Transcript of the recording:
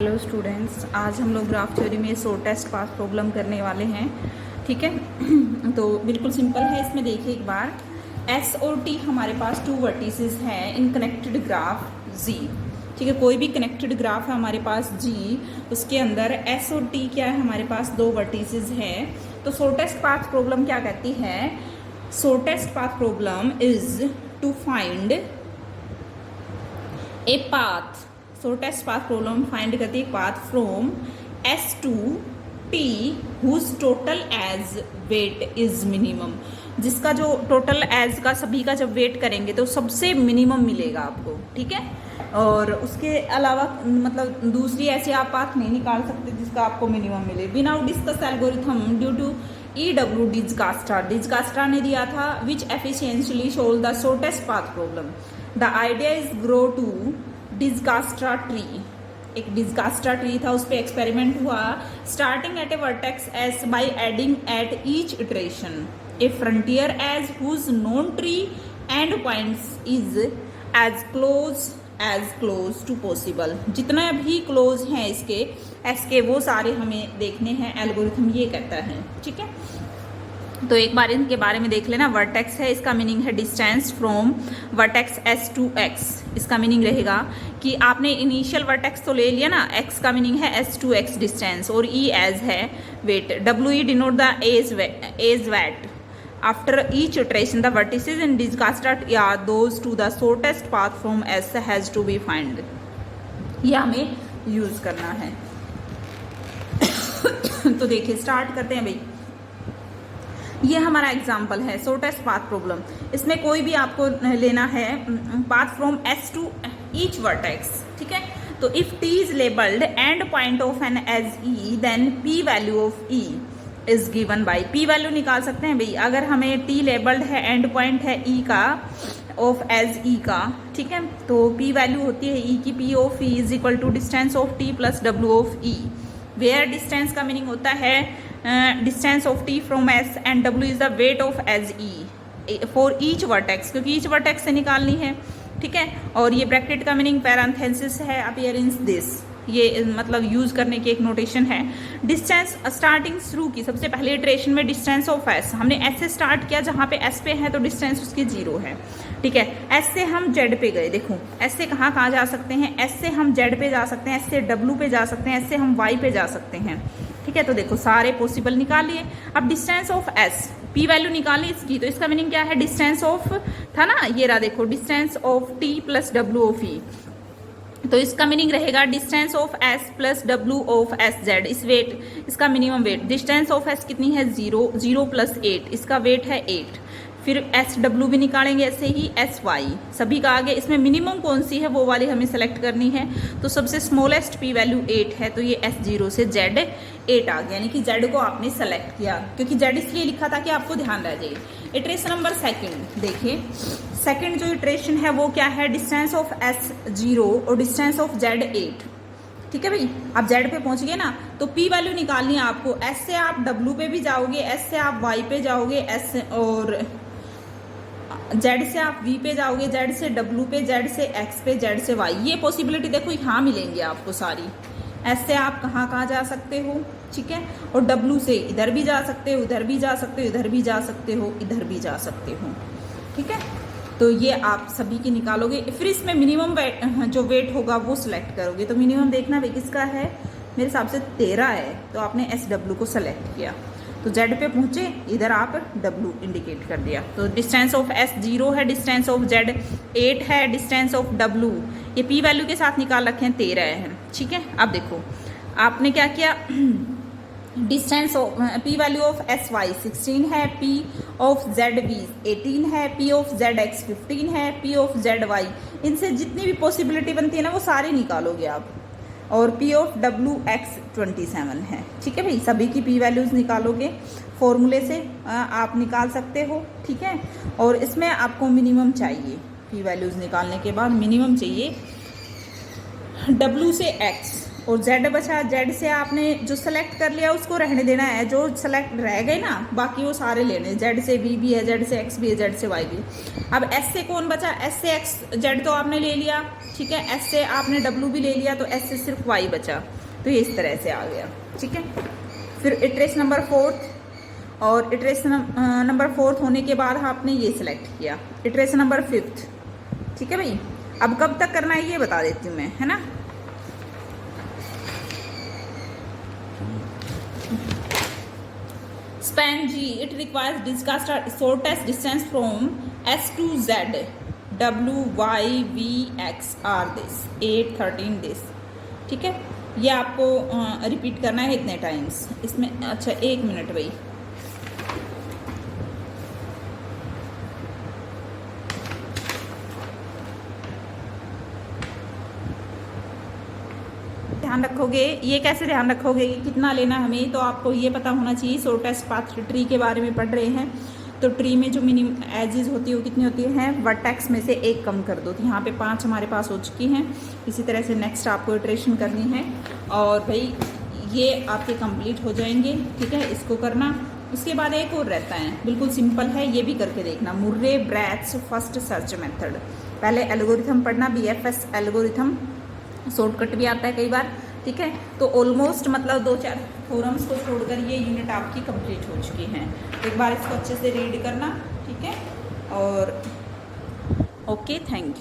Hello students, आज हम लोग ग्राफ थ्योरी में शॉर्टेस्ट पाथ प्रॉब्लम करने वाले हैं। ठीक है तो बिल्कुल सिंपल है। इसमें देखिए एक बार, एस और टी हमारे पास टू वर्टिसेस हैं इन कनेक्टेड ग्राफ जी। ठीक है, कोई भी कनेक्टेड ग्राफ है हमारे पास जी, उसके अंदर एस और टी क्या है, हमारे पास दो वर्टिसेस हैं। तो शॉर्टेस्ट पाथ प्रॉब्लम क्या कहती है? Shortest path problem is to find a path. Shortest path problem find करती है path from S to T whose total edge weight is minimum. जिसका जो टोटल एज का सभी का जब वेट करेंगे तो सबसे मिनिमम मिलेगा आपको। ठीक है, और उसके अलावा मतलब दूसरी ऐसे आप पाथ नहीं निकाल सकते जिसका आपको मिनिमम मिले। We now discuss algorithm due to EW Dijkstra. Dijkstra ने दिया था which efficiently solve the shortest path problem. The idea is grow to Dijkstra tree. एक डिजकास्ट्रा ट्री था, उस पर एक्सपेरिमेंट हुआ। Starting at a vertex S by adding at each iteration a frontier edge whose non tree end points is edge close to possible. जितना भी close हैं इसके S के, वो सारे हमें देखने हैं। एल्गोरिथम ये कहता है। ठीक है, तो एक बार इनके बारे में देख लेना। वर्टेक्स है, इसका मीनिंग है distance from vertex S to X. इसका मीनिंग रहेगा कि आपने इनिशियल वर्टेक्स तो ले लिया ना, एक्स का मीनिंग है एस टू एक्स डिस्टेंस, और ई एज है weight. W E denote the edge weight. After each iteration the vertices in Dijkstra are those to the shortest path from S has to be find. ये हमें use करना है। तो देखिए start करते हैं भाई। ये हमारा एग्जाम्पल है शॉर्टेस्ट पाथ प्रॉब्लम। इसमें कोई भी आपको लेना है path from S to each vertex. ठीक है, तो if T is labelled end point of an edge E then P value of E is given by. P value निकाल सकते हैं भाई, अगर हमें टी लेबल्ड है, एंड पॉइंट है ई का, ऑफ एज ई का। ठीक है, तो पी वैल्यू होती है ई की, P of E is equal to distance of T plus W of E, where distance का मीनिंग होता है distance of T from S and W is the weight of edge E for each vertex, क्योंकि each vertex से निकालनी है। ठीक है, और ये ब्रैकेट का मीनिंग पैरेंथेसिस है, अपीयरेंस दिस, ये मतलब यूज करने की एक नोटेशन है। डिस्टेंस स्टार्टिंग शुरू की सबसे पहले इटरेशन में डिस्टेंस ऑफ एस, हमने एस से स्टार्ट किया, जहाँ पे एस पे है तो डिस्टेंस उसकी 0 है। ठीक है, एस से हम जेड पे गए। देखो एस से कहाँ कहाँ जा सकते हैं, एस से हम जेड पे जा सकते हैं, एस से डब्ल्यू पे जा सकते हैं, एस से हम वाई पे जा सकते हैं। ठीक है, तो देखो सारे पॉसिबल निकाल लिए। अब distance of S, P value निकालनी इसकी, तो इसका मीनिंग क्या है, डिस्टेंस ऑफ था ना, ये रहा देखो, distance of T plus W of E, तो इसका मीनिंग रहेगा distance of S plus W of S Z. इस वेट, इसका minimum weight, distance of S कितनी है 0, 0 प्लस 8, इसका वेट है 8। फिर एस डब्ल्यू भी निकालेंगे, ऐसे ही एस वाई, सभी का आगे। इसमें मिनिमम कौन सी है वो वाली हमें सेलेक्ट करनी है, तो सबसे स्मॉलेस्ट पी वैल्यू 8 है, तो ये एस 0 से जेड 8 आ गया, यानी कि जेड को आपने सेलेक्ट किया, क्योंकि जेड इसलिए लिखा था कि आपको ध्यान रह जाए। इटरेशन नंबर सेकंड देखिए, सेकंड जो इटरेशन है वो क्या है, डिस्टेंस ऑफ एस 0 और डिस्टेंस ऑफ जेड 8। ठीक है भाई, आप जेड पे पहुंच गए ना, तो पी वैल्यू निकालनी है आपको। एस से आप डब्ल्यू पे भी जाओगे, एस से आप वाई पे जाओगे, एस और जेड से आप वी पे जाओगे, जेड से डब्ल्यू पे, जेड से एक्स पे, जेड से वाई। ये पॉसिबिलिटी देखो यहाँ मिलेंगी आपको सारी। एस से आप कहाँ कहाँ जा सकते हो, ठीक है, और डब्ल्यू से इधर भी जा सकते हो, उधर भी जा सकते हो, इधर भी जा सकते हो, इधर भी जा सकते हो। ठीक है, तो ये आप सभी की निकालोगे। फिर इसमें मिनिमम वेट, जो वेट होगा वो सिलेक्ट करोगे। तो मिनिमम देखना भाई किसका है, मेरे हिसाब से 13 है, तो आपने एस डब्ल्यू को सेलेक्ट किया, तो जेड पे पहुंचे, इधर आप डब्ल्यू इंडिकेट कर दिया। तो डिस्टेंस ऑफ एस 0 है, डिस्टेंस ऑफ जेड 8 है, डिस्टेंस ऑफ डब्ल्यू ये पी वैल्यू के साथ निकाल रखे हैं 13 है। ठीक है, अब देखो आपने क्या किया, distance of P value of S Y 16 है, पी ऑफ जेड वी 18 है, पी ऑफ जेड एक्स 15 है, पी ऑफ जेड वाई, इनसे जितनी भी पॉसिबिलिटी बनती है ना वो सारी निकालोगे आप, और पी ऑफ डब्ल्यू एक्स 27 है। ठीक है भाई, सभी की पी वैल्यूज निकालोगे, फॉर्मूले से आप निकाल सकते हो। ठीक है, और इसमें आपको मिनिमम चाहिए, पी वैल्यूज निकालने के बाद मिनिमम चाहिए डब्ल्यू से एक्स और जेड बचा, जेड से आपने जो सेलेक्ट कर लिया उसको रहने देना है, जो सेलेक्ट रह गए ना बाकी वो सारे लेने। जेड से बी भी है, जेड से एक्स भी है, जेड से वाई भी है। अब एस से कौन बचा, एस से एक्स जेड तो आपने ले लिया, ठीक है, एस से आपने डब्ल्यू भी ले लिया, तो एस से सिर्फ वाई बचा। तो ये इस तरह से आ गया, ठीक है। फिर इटरेशन नंबर 4, और इटरेशन नंबर 4 होने के बाद आपने ये सिलेक्ट किया, इटरेशन नंबर 5, ठीक है भाई। अब कब तक करना है ये बता देती हूँ मैं, है ना। Span G, it requires discussed shortest distance from S to Z. W, Y, V, X are this 8, 13 this, ठीक है। ये आपको रिपीट करना है इतने टाइम्स इसमें। अच्छा 1 मिनट भाई, ध्यान रखोगे। ये कैसे ध्यान रखोगे कि कितना लेना हमें, तो आपको ये पता होना चाहिए। शॉर्टेस्ट पाथ ट्री के बारे में पढ़ रहे हैं तो ट्री में जो मिनिमम एजेस होती है वो कितनी होती है, वर्टेक्स में से 1 कम कर दो। तो यहाँ पे 5 हमारे पास हो चुकी हैं। इसी तरह से नेक्स्ट आपको इटरेशन करनी है और भाई ये आपके कंप्लीट हो जाएंगे, ठीक है। इसको करना, उसके बाद एक और रहता है, बिल्कुल सिंपल है, ये भी करके देखना। Murray brats first search method, पहले एल्गोरिथम पढ़ना, BFS एल्गोरिथम, शॉर्टकट भी आता है कई बार, ठीक है। तो ऑलमोस्ट मतलब 2-4 थ्योरम्स को छोड़कर ये यूनिट आपकी कंप्लीट हो चुकी हैं। एक बार इसको अच्छे से रीड करना, ठीक है। और ओके, थैंक यू।